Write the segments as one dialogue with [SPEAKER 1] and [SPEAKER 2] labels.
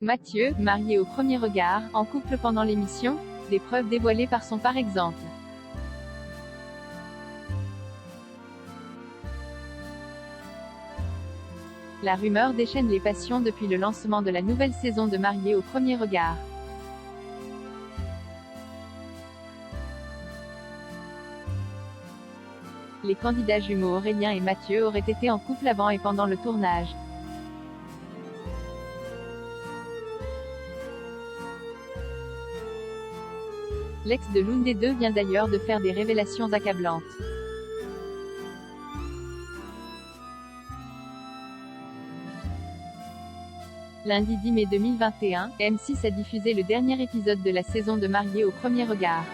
[SPEAKER 1] Mathieu, marié au premier regard, en couple pendant l'émission, des preuves dévoilées par son par exemple. La rumeur déchaîne les passions depuis le lancement de la nouvelle saison de Mariés au premier regard. Les candidats jumeaux Aurélien et Mathieu auraient été en couple avant et pendant le tournage. L'ex de l'une des deux vient d'ailleurs de faire des révélations accablantes. Lundi 10 mai 2021, M6 a diffusé le dernier épisode de la saison de Mariés au premier regard.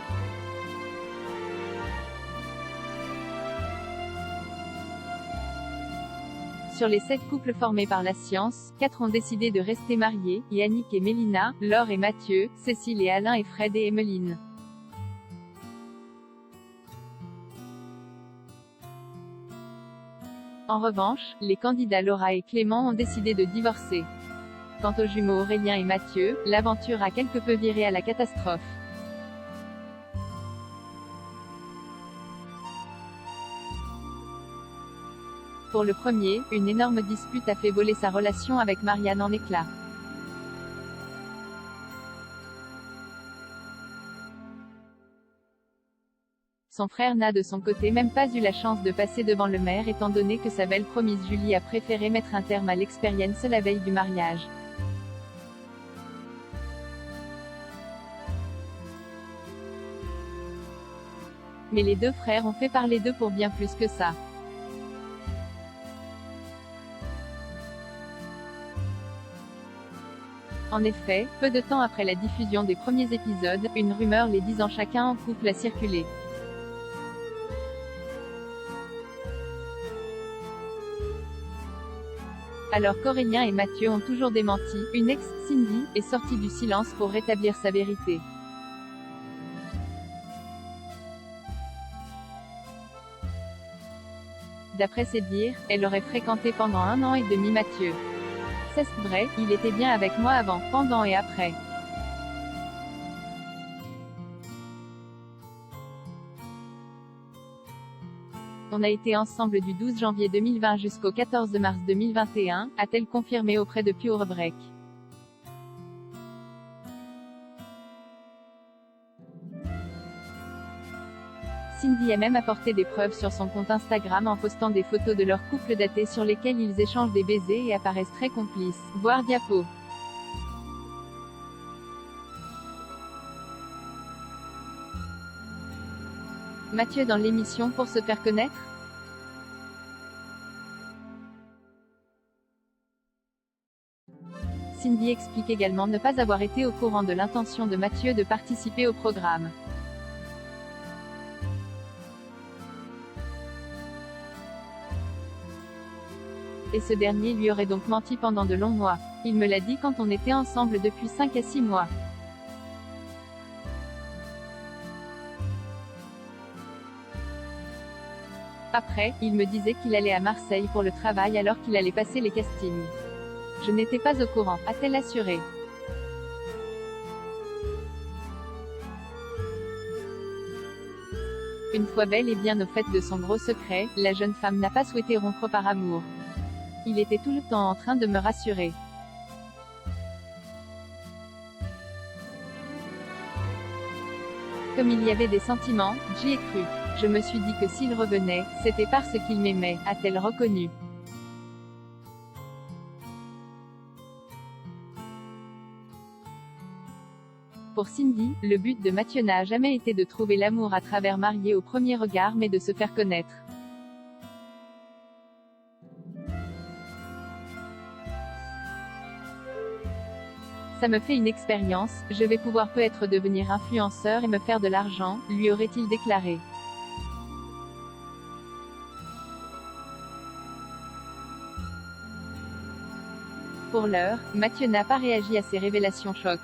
[SPEAKER 1] Sur les 7 couples formés par la science, 4 ont décidé de rester mariés, Yannick et Mélina, Laure et Mathieu, Cécile et Alain et Fred et Emmeline. En revanche, les candidats Laura et Clément ont décidé de divorcer. Quant aux jumeaux Aurélien et Mathieu, l'aventure a quelque peu viré à la catastrophe. Pour le premier, une énorme dispute a fait voler sa relation avec Marianne en éclats. Son frère n'a de son côté même pas eu la chance de passer devant le maire étant donné que sa belle promise Julie a préféré mettre un terme à l'expérience la veille du mariage. Mais les deux frères ont fait parler d'eux pour bien plus que ça. En effet, peu de temps après la diffusion des premiers épisodes, une rumeur les disant chacun en couple a circulé. Alors qu'Aurélien et Mathieu ont toujours démenti, une ex, Cindy, est sortie du silence pour rétablir sa vérité. D'après ses dires, elle aurait fréquenté pendant 1 an et demi Mathieu. C'est vrai, il était bien avec moi avant, pendant et après. On a été ensemble du 12 janvier 2020 jusqu'au 14 mars 2021, a-t-elle confirmé auprès de Pure Break. Cindy a même apporté des preuves sur son compte Instagram en postant des photos de leur couple daté sur lesquelles ils échangent des baisers et apparaissent très complices, voire diapo. Mathieu dans l'émission pour se faire connaître? Cindy explique également ne pas avoir été au courant de l'intention de Mathieu de participer au programme. Et ce dernier lui aurait donc menti pendant de longs mois. Il me l'a dit quand on était ensemble depuis 5 à 6 mois. Après, il me disait qu'il allait à Marseille pour le travail alors qu'il allait passer les castings. Je n'étais pas au courant, a-t-elle assuré. Une fois bel et bien au fait de son gros secret, la jeune femme n'a pas souhaité rompre par amour. Il était tout le temps en train de me rassurer. Comme il y avait des sentiments, j'y ai cru. Je me suis dit que s'il revenait, c'était parce qu'il m'aimait, a-t-elle reconnu. Pour Cindy, le but de Mathieu n'a jamais été de trouver l'amour à travers Mariés au premier regard mais de se faire connaître. Ça me fait une expérience, je vais pouvoir peut-être devenir influenceur et me faire de l'argent, lui aurait-il déclaré. Pour l'heure, Mathieu n'a pas réagi à ces révélations choc.